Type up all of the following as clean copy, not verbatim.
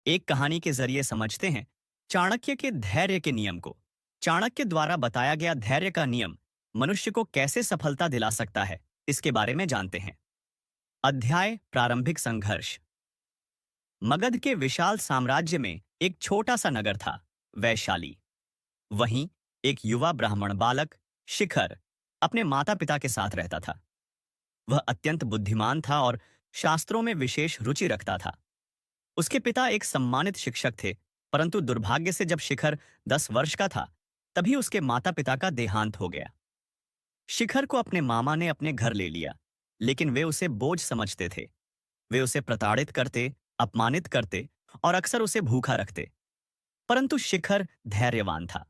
एक कहानी के जरिए समझते हैं चाणक्य के धैर्य के नियम को। चाणक्य द्वारा बताया गया धैर्य का नियम मनुष्य को कैसे सफलता दिला सकता है, इसके बारे में जानते हैं। अध्याय प्रारंभिक संघर्ष। मगध के विशाल साम्राज्य में एक छोटा सा नगर था, वैशाली। वहीं एक युवा ब्राह्मण बालक शिखर अपने माता पिता के साथ रहता था। वह अत्यंत बुद्धिमान था और शास्त्रों में विशेष रुचि रखता था। उसके पिता एक सम्मानित शिक्षक थे, परंतु दुर्भाग्य से जब शिखर 10 वर्ष का था, तभी उसके माता पिता का देहांत हो गया। शिखर को अपने मामा ने अपने घर ले लिया, लेकिन वे उसे बोझ समझते थे। वे उसे प्रताड़ित करते, अपमानित करते और अक्सर उसे भूखा रखते। परंतु शिखर धैर्यवान था।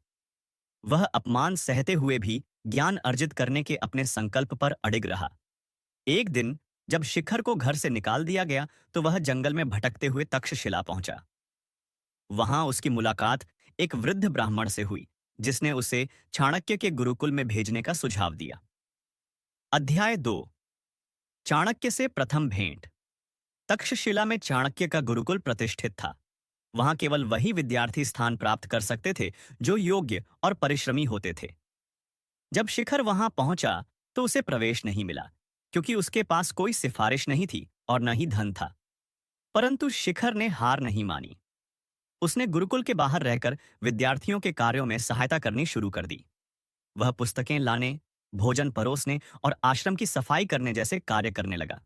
वह अपमान सहते हुए भी ज्ञान अर्जित करने के अपने संकल्प पर अडिग रहा। एक दिन जब शिखर को घर से निकाल दिया गया, तो वह जंगल में भटकते हुए तक्षशिला पहुंचा। वहां उसकी मुलाकात एक वृद्ध ब्राह्मण से हुई, जिसने उसे चाणक्य के गुरुकुल में भेजने का सुझाव दिया। अध्याय 2। चाणक्य से प्रथम भेंट। तक्षशिला में चाणक्य का गुरुकुल प्रतिष्ठित था। वहां केवल वही विद्यार्थी स्थान प्राप्त कर सकते थे जो योग्य और परिश्रमी होते थे। जब शिखर वहां पहुंचा, तो उसे प्रवेश नहीं मिला, क्योंकि उसके पास कोई सिफारिश नहीं थी और न ही धन था। परंतु शिखर ने हार नहीं मानी। उसने गुरुकुल के बाहर रहकर विद्यार्थियों के कार्यों में सहायता करनी शुरू कर दी। वह पुस्तकें लाने, भोजन परोसने और आश्रम की सफाई करने जैसे कार्य करने लगा।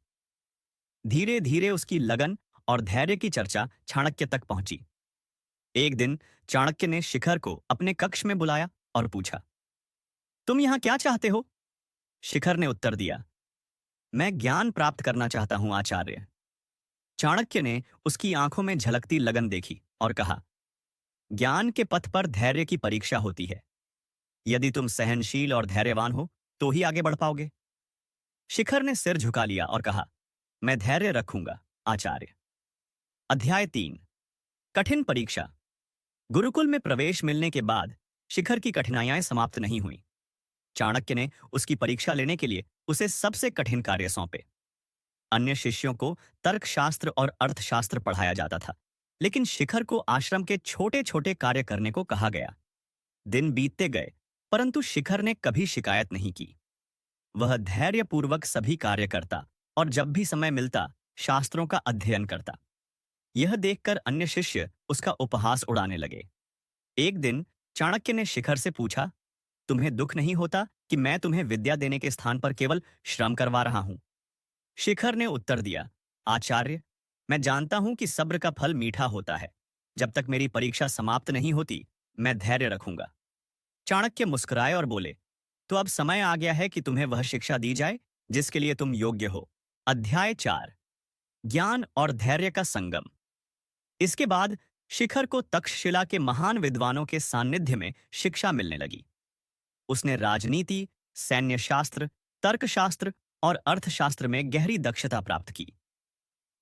धीरे धीरे उसकी लगन और धैर्य की चर्चा चाणक्य तक पहुंची। एक दिन चाणक्य ने शिखर को अपने कक्ष में बुलाया और पूछा, तुम यहां क्या चाहते हो? शिखर ने उत्तर दिया, मैं ज्ञान प्राप्त करना चाहता हूं आचार्य। चाणक्य ने उसकी आंखों में झलकती लगन देखी और कहा, ज्ञान के पथ पर धैर्य की परीक्षा होती है। यदि तुम सहनशील और धैर्यवान हो, तो ही आगे बढ़ पाओगे। शिखर ने सिर झुका लिया और कहा, मैं धैर्य रखूंगा आचार्य। अध्याय 3। कठिन परीक्षा। गुरुकुल में प्रवेश मिलने के बाद शिखर की कठिनाइयां समाप्त नहीं हुई। चाणक्य ने उसकी परीक्षा लेने के लिए उसे सबसे कठिन कार्य सौंपे। अन्य शिष्यों को तर्कशास्त्र और अर्थशास्त्र पढ़ाया जाता था, लेकिन शिखर को आश्रम के छोटे छोटे कार्य करने को कहा गया। दिन बीतते गए, परंतु शिखर ने कभी शिकायत नहीं की। वह धैर्यपूर्वक सभी कार्य करता और जब भी समय मिलता शास्त्रों का अध्ययन करता। यह देखकर अन्य शिष्य उसका उपहास उड़ाने लगे। एक दिन चाणक्य ने शिखर से पूछा, तुम्हें दुख नहीं होता कि मैं तुम्हें विद्या देने के स्थान पर केवल श्रम करवा रहा हूं? शिखर ने उत्तर दिया, आचार्य, मैं जानता हूं कि सब्र का फल मीठा होता है। जब तक मेरी परीक्षा समाप्त नहीं होती, मैं धैर्य रखूंगा। चाणक्य मुस्कुराए और बोले, तो अब समय आ गया है कि तुम्हें वह शिक्षा दी जाए जिसके लिए तुम योग्य हो। अध्याय 4। ज्ञान और धैर्य का संगम। इसके बाद शिखर को तक्षशिला के महान विद्वानों के सान्निध्य में शिक्षा मिलने लगी। उसने राजनीति, सैन्य शास्त्र, तर्कशास्त्र और अर्थशास्त्र में गहरी दक्षता प्राप्त की।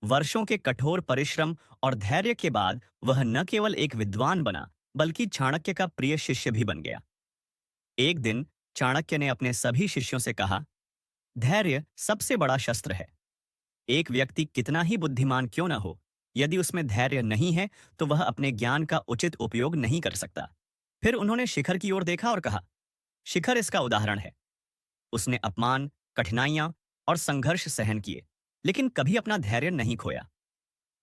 वर्षों के कठोर परिश्रम और धैर्य के बाद वह न केवल एक विद्वान बना, बल्कि चाणक्य का प्रिय शिष्य भी बन गया। एक दिन चाणक्य ने अपने सभी शिष्यों से कहा, धैर्य सबसे बड़ा शस्त्र है। एक व्यक्ति कितना ही बुद्धिमान क्यों न हो, यदि उसमें धैर्य नहीं है, तो वह अपने ज्ञान का उचित उपयोग नहीं कर सकता। फिर उन्होंने शिखर की ओर देखा और कहा, शिखर इसका उदाहरण है। उसने अपमान, कठिनाइयां और संघर्ष सहन किए, लेकिन कभी अपना धैर्य नहीं खोया।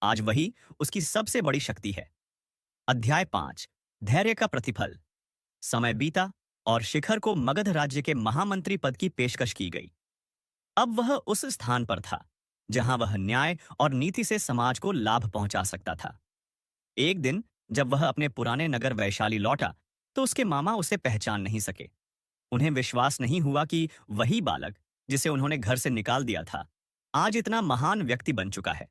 आज वही उसकी सबसे बड़ी शक्ति है। अध्याय 5। धैर्य का प्रतिफल। समय बीता और शिखर को मगध राज्य के महामंत्री पद की पेशकश की गई। अब वह उस स्थान पर था जहां वह न्याय और नीति से समाज को लाभ पहुंचा सकता था। एक दिन जब वह अपने पुराने नगर वैशाली लौटा, तो उसके मामा उसे पहचान नहीं सके। उन्हें विश्वास नहीं हुआ कि वही बालक जिसे उन्होंने घर से निकाल दिया था, आज इतना महान व्यक्ति बन चुका है।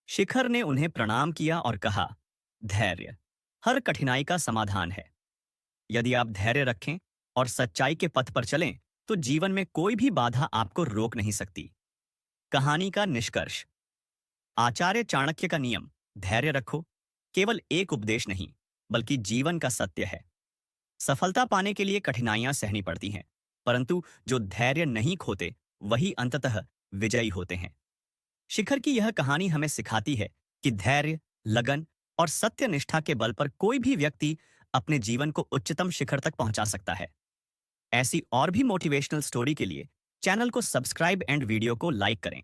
शिखर ने उन्हें प्रणाम किया और कहा, धैर्य हर कठिनाई का समाधान है। यदि आप धैर्य रखें और सच्चाई के पथ पर चलें, तो जीवन में कोई भी बाधा आपको रोक नहीं सकती। कहानी का निष्कर्ष। आचार्य चाणक्य का नियम, धैर्य रखो, केवल एक उपदेश नहीं, बल्कि जीवन का सत्य है। सफलता पाने के लिए कठिनाइयां सहनी पड़ती हैं, परंतु जो धैर्य नहीं खोते वही अंततः विजयी होते हैं। शिखर की यह कहानी हमें सिखाती है कि धैर्य, लगन और सत्य निष्ठा के बल पर कोई भी व्यक्ति अपने जीवन को उच्चतम शिखर तक पहुंचा सकता है। ऐसी और भी मोटिवेशनल स्टोरी के लिए चैनल को सब्सक्राइब एंड वीडियो को लाइक करें।